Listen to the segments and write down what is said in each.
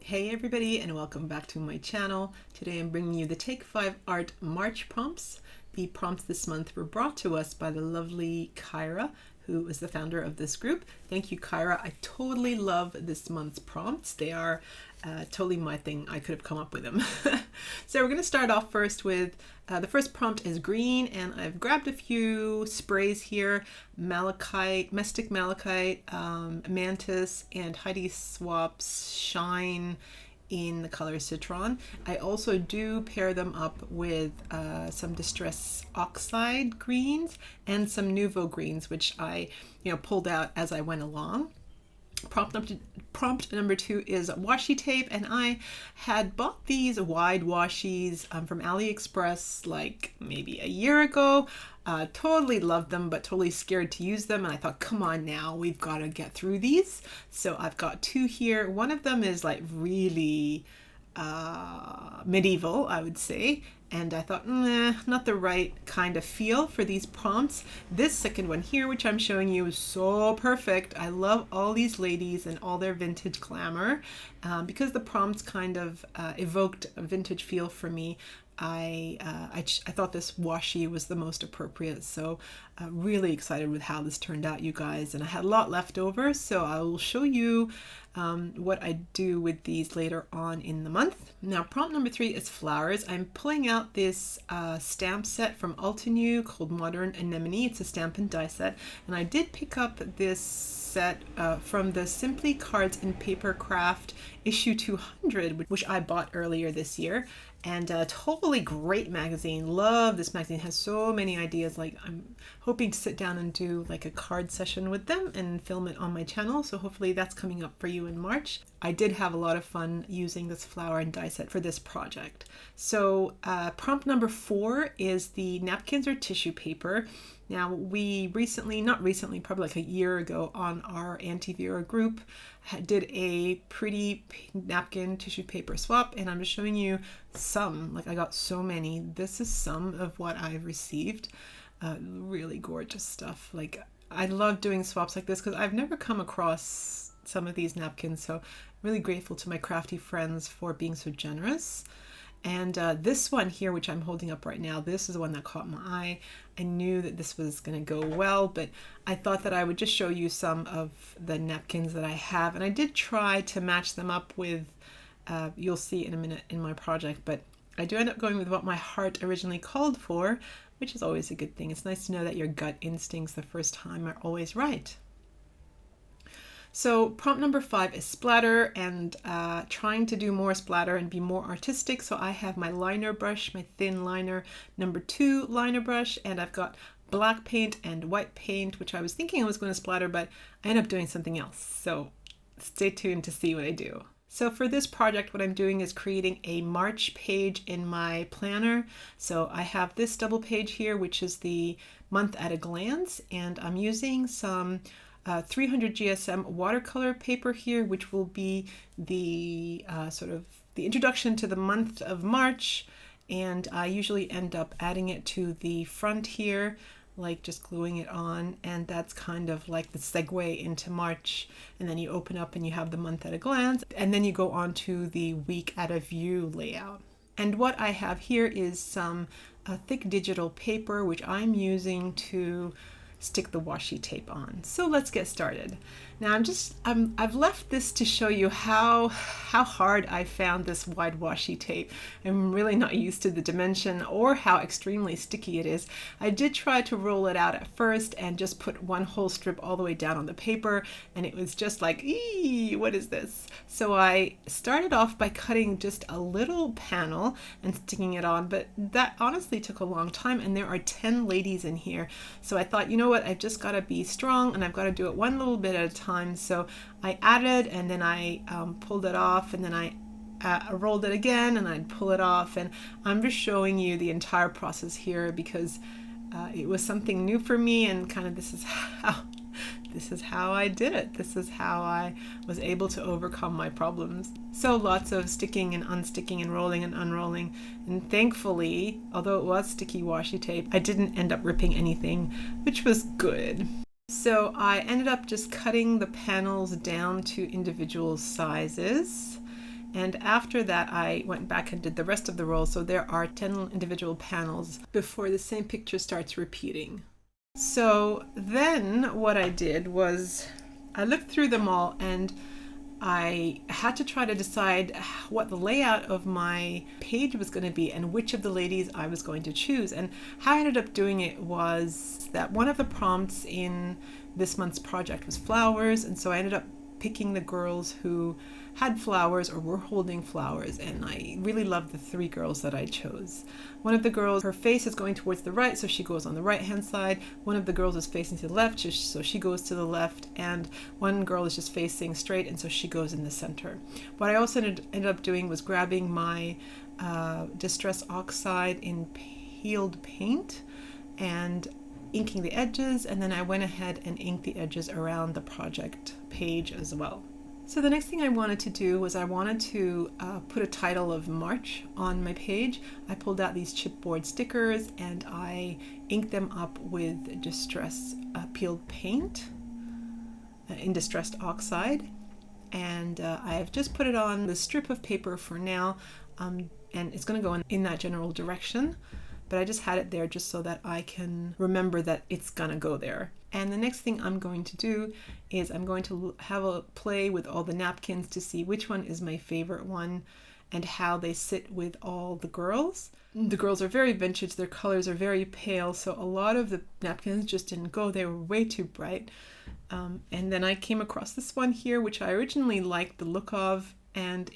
Hey everybody, and welcome back to my channel. Today I'm bringing you the Take 5 Art March prompts. The prompts this month were brought to us by the lovely Kyra, who is the founder of this group. Thank you, Kyra. I totally love this month's prompts. They are totally my thing. I could have come up with them. So we're going to start off first with the first prompt is green, and I've grabbed a few sprays here: malachite, mystic malachite, mantis, and Heidi Swap's shine in the color citron. I also do pair them up with some distress oxide greens and some nouveau greens, which I pulled out as I went along. Prompt number 2 is washi tape, and I had bought these wide washies from AliExpress like maybe a year ago. Totally loved them, but totally scared to use them, and I thought, come on now, we've got to get through these. So I've got 2 here. One of them is like really medieval, I would say, and I thought, not the right kind of feel for these prompts. This second one here, which I'm showing you, is so perfect. I love all these ladies and all their vintage glamour. Because the prompts kind of evoked a vintage feel for me, I thought this washi was the most appropriate. So really excited with how this turned out, you guys, and I had a lot left over, so I will show you what I do with these later on in the month. Now prompt number 3 is flowers. I'm pulling out this stamp set from Altenew called Modern Anemone. It's a stamp and die set, and I did pick up this set from the Simply Cards and Paper Craft issue 200, which I bought earlier this year. And a totally great magazine. Love this magazine. It has so many ideas. Like, I'm hoping to sit down and do like a card session with them and film it on my channel. So hopefully that's coming up for you in March. I did have a lot of fun using this flower and die set for this project. So prompt number 4 is the napkins or tissue paper. Now we recently, not recently, probably like a year ago on our anti-Vera group, did a pretty napkin tissue paper swap, and I'm just showing you some. Like, I got so many. This is some of what I've received. Really gorgeous stuff. Like, I love doing swaps like this because I've never come across some of these napkins, so really grateful to my crafty friends for being so generous. And this one here, which I'm holding up right now, this is the one that caught my eye. I knew that this was going to go well, but I thought that I would just show you some of the napkins that I have. And I did try to match them up with, you'll see in a minute in my project, but I do end up going with what my heart originally called for, which is always a good thing. It's nice to know that your gut instincts the first time are always right. So prompt number 5 is splatter, and trying to do more splatter and be more artistic. So I have my liner brush, my thin liner, number 2 liner brush, and I've got black paint and white paint, which I was thinking I was going to splatter, but I ended up doing something else. So stay tuned to see what I do. So for this project, what I'm doing is creating a March page in my planner. So I have this double page here, which is the month at a glance, and I'm using some 300 GSM watercolor paper here, which will be the sort of the introduction to the month of March, and I usually end up adding it to the front here, like just gluing it on, and that's kind of like the segue into March. And then you open up and you have the month at a glance, and then you go on to the week at a view layout. And what I have here is some thick digital paper, which I'm using to stick the washi tape on. So let's get started. Now I've left this to show you how hard I found this wide washi tape. I'm really not used to the dimension or how extremely sticky it is. I did try to roll it out at first and just put one whole strip all the way down on the paper, and it was just like, eee, what is this? So I started off by cutting just a little panel and sticking it on, but that honestly took a long time, and there are 10 ladies in here. So I thought, you know what, I've just got to be strong, and I've got to do it one little bit at a time. So I added, and then I pulled it off, and then I rolled it again, and I'd pull it off, and I'm just showing you the entire process here because it was something new for me, and kind of this is how I did it. This is how I was able to overcome my problems. So lots of sticking and unsticking and rolling and unrolling, and thankfully, although it was sticky washi tape, I didn't end up ripping anything, which was good. So I ended up just cutting the panels down to individual sizes, And after that, I went back and did the rest of the roll. So there are 10 individual panels before the same picture starts repeating. So then what I did was I looked through them all and I had to try to decide what the layout of my page was going to be and which of the ladies I was going to choose. And how I ended up doing it was that one of the prompts in this month's project was flowers, and so I ended up picking the girls who had flowers or were holding flowers, and I really loved the 3 girls that I chose. One of the girls, her face is going towards the right, so she goes on the right hand side. One of the girls is facing to the left, so she goes to the left, and one girl is just facing straight, and so she goes in the center. What I also ended up doing was grabbing my Distress Oxide in peeled paint and inking the edges, and then I went ahead and inked the edges around the project page as well. So the next thing I wanted to do was I wanted to put a title of March on my page. I pulled out these chipboard stickers and I inked them up with Distress peeled paint in Distressed Oxide, and I have just put it on the strip of paper for now, and it's going to go in that general direction. But I just had it there just so that I can remember that it's gonna go there. And the next thing I'm going to do is I'm going to have a play with all the napkins to see which one is my favorite one and how they sit with all the girls. The girls are very vintage, their colors are very pale, so a lot of the napkins just didn't go, they were way too bright. And then I came across this one here, which I originally liked the look of, and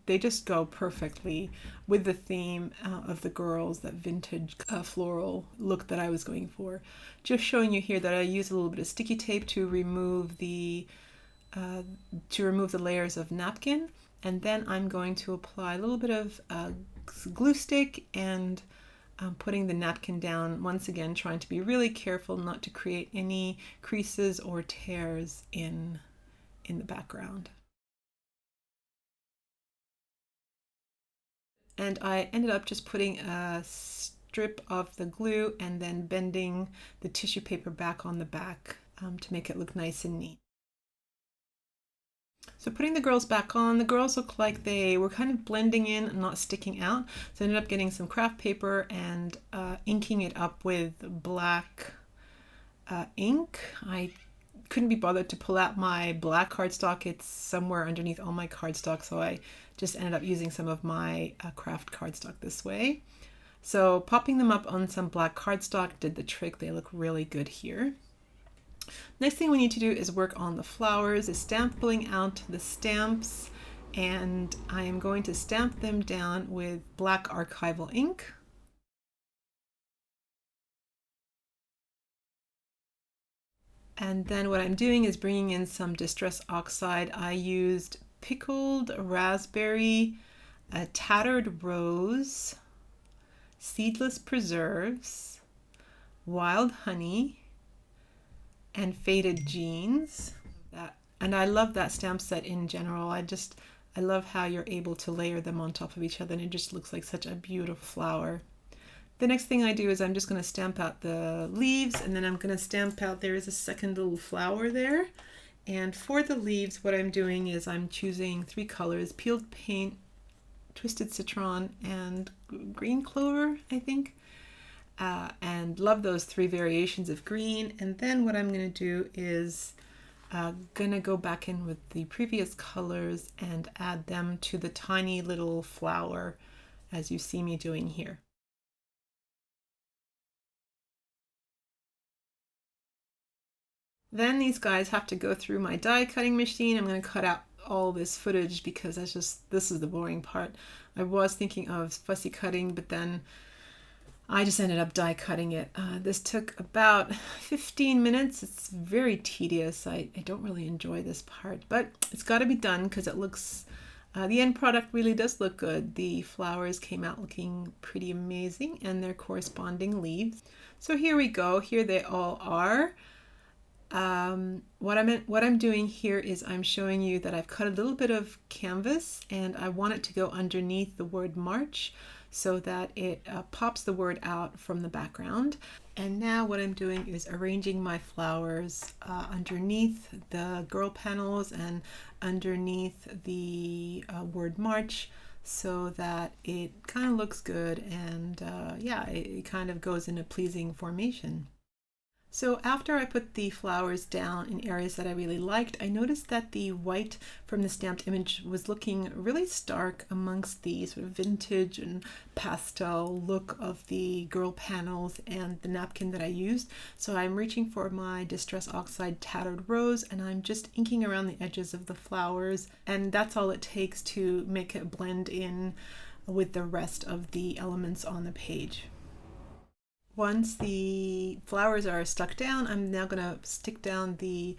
they just go perfectly with the theme of the girls, that vintage floral look that I was going for. Just showing you here that I use a little bit of sticky tape to remove the layers of napkin, and then I'm going to apply a little bit of glue stick and putting the napkin down, once again trying to be really careful not to create any creases or tears in the background. And I ended up just putting a strip of the glue and then bending the tissue paper back on the back to make it look nice and neat. So putting the girls back on, the girls look like they were kind of blending in and not sticking out. So I ended up getting some craft paper and inking it up with black ink. I couldn't be bothered to pull out my black cardstock. It's somewhere underneath all my cardstock, so I just ended up using some of my craft cardstock this way. So popping them up on some black cardstock did the trick. They look really good here. Next thing we need to do is work on the flowers, is sampling out the stamps, and I am going to stamp them down with black archival ink. And then what I'm doing is bringing in some Distress Oxide. I used pickled raspberry, a tattered rose, seedless preserves, wild honey, and faded jeans. And I love that stamp set in general. I love how you're able to layer them on top of each other, and it just looks like such a beautiful flower. The next thing I do is I'm just going to stamp out the leaves, and then I'm going to stamp out, there is a second little flower there. And for the leaves, what I'm doing is I'm choosing 3 colors, peeled paint, twisted citron, and green clover, I think. And love those 3 variations of green. And then what I'm going to do is gonna go back in with the previous colors and add them to the tiny little flower, as you see me doing here. Then these guys have to go through my die cutting machine. I'm going to cut out all this footage because this is the boring part. I was thinking of fussy cutting, but then I just ended up die cutting it. This took about 15 minutes. It's very tedious. I don't really enjoy this part, but it's got to be done because it looks, the end product really does look good. The flowers came out looking pretty amazing, and their corresponding leaves. So here we go. Here they all are. What I'm doing here is I'm showing you that I've cut a little bit of canvas and I want it to go underneath the word March. so that it pops the word out from the background. And now what I'm doing is arranging my flowers underneath the girl panels and underneath the word March, so that it kind of looks good, and yeah, it kind of goes in a pleasing formation. So after I put the flowers down in areas that I really liked, I noticed that the white from the stamped image was looking really stark amongst the sort of vintage and pastel look of the girl panels and the napkin that I used. So I'm reaching for my Distress Oxide Tattered Rose, and I'm just inking around the edges of the flowers, and that's all it takes to make it blend in with the rest of the elements on the page. Once the flowers are stuck down, I'm now going to stick down a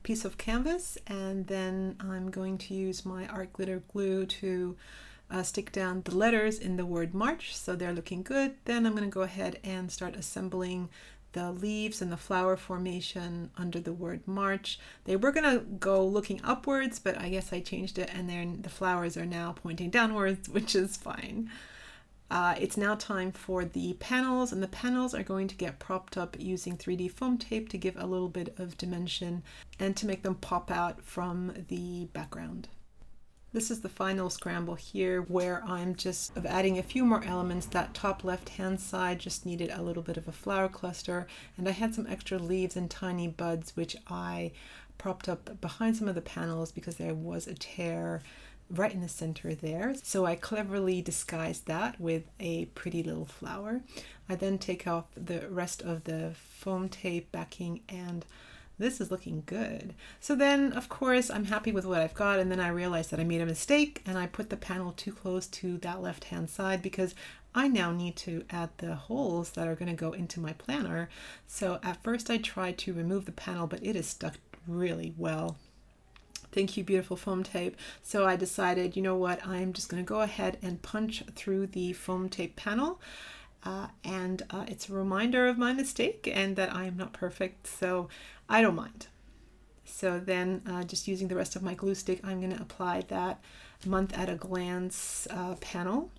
piece of canvas, and then I'm going to use my art glitter glue to stick down the letters in the word March, so they're looking good. Then I'm going to go ahead and start assembling the leaves and the flower formation under the word March. They were going to go looking upwards, but I guess I changed it, and then the flowers are now pointing downwards, which is fine. It's now time for the panels, and the panels are going to get propped up using 3D foam tape to give a little bit of dimension and to make them pop out from the background. This is the final scramble here, where I'm just adding a few more elements. That top left hand side just needed a little bit of a flower cluster, and I had some extra leaves and tiny buds which I propped up behind some of the panels because there was a tear right in the center there. So I cleverly disguised that with a pretty little flower. I then take off the rest of the foam tape backing, and this is looking good. So then, of course, I'm happy with what I've got, and then I realized that I made a mistake and I put the panel too close to that left hand side, because I now need to add the holes that are going to go into my planner. So at first I tried to remove the panel, but it is stuck really well. Thank you, beautiful foam tape. So I decided, you know what, I'm just going to go ahead and punch through the foam tape panel. It's a reminder of my mistake and that I am not perfect, so I don't mind. So then just using the rest of my glue stick, I'm going to apply that month at a glance panel.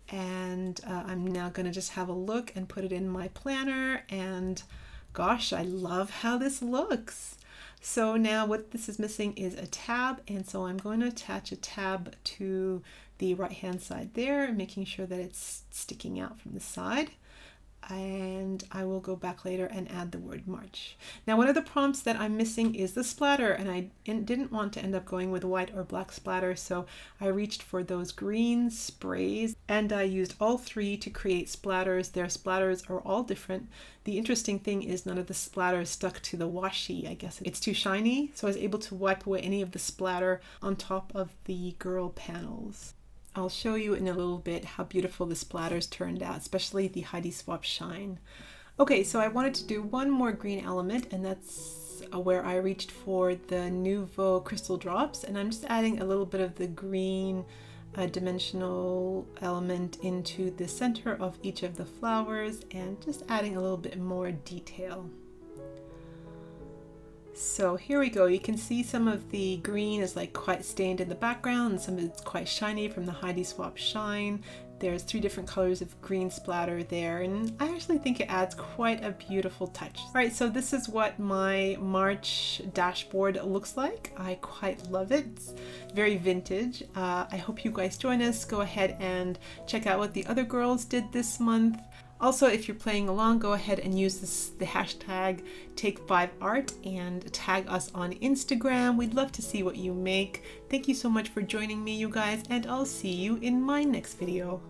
And I'm now going to just have a look and put it in my planner, and gosh, I love how this looks. So now what this is missing is a tab, and so I'm going to attach a tab to the right hand side there, making sure that it's sticking out from the side. And I will go back later and add the word March. Now, one of the prompts that I'm missing is the splatter, and I didn't want to end up going with white or black splatter, so I reached for those green sprays, and I used all three to create splatters. Their splatters are all different. The interesting thing is none of the splatters stuck to the washi. I guess it's too shiny, so I was able to wipe away any of the splatter on top of the girl panels. I'll show you in a little bit how beautiful the splatters turned out, especially the Heidi Swap Shine. Okay, so I wanted to do one more green element, and that's where I reached for the Nouveau Crystal Drops, and I'm just adding a little bit of the green dimensional element into the center of each of the flowers and just adding a little bit more detail. So here we go. You can see some of the green is like quite stained in the background, and some of it's quite shiny from the Heidi Swap Shine. There's 3 different colors of green splatter there, and I actually think it adds quite a beautiful touch. All right, so this is what my March dashboard looks like. I quite love it. It's very vintage. I hope you guys join us. Go ahead and check out what the other girls did this month. Also, if you're playing along, go ahead and use the hashtag Take5Art and tag us on Instagram. We'd love to see what you make. Thank you so much for joining me, you guys, and I'll see you in my next video.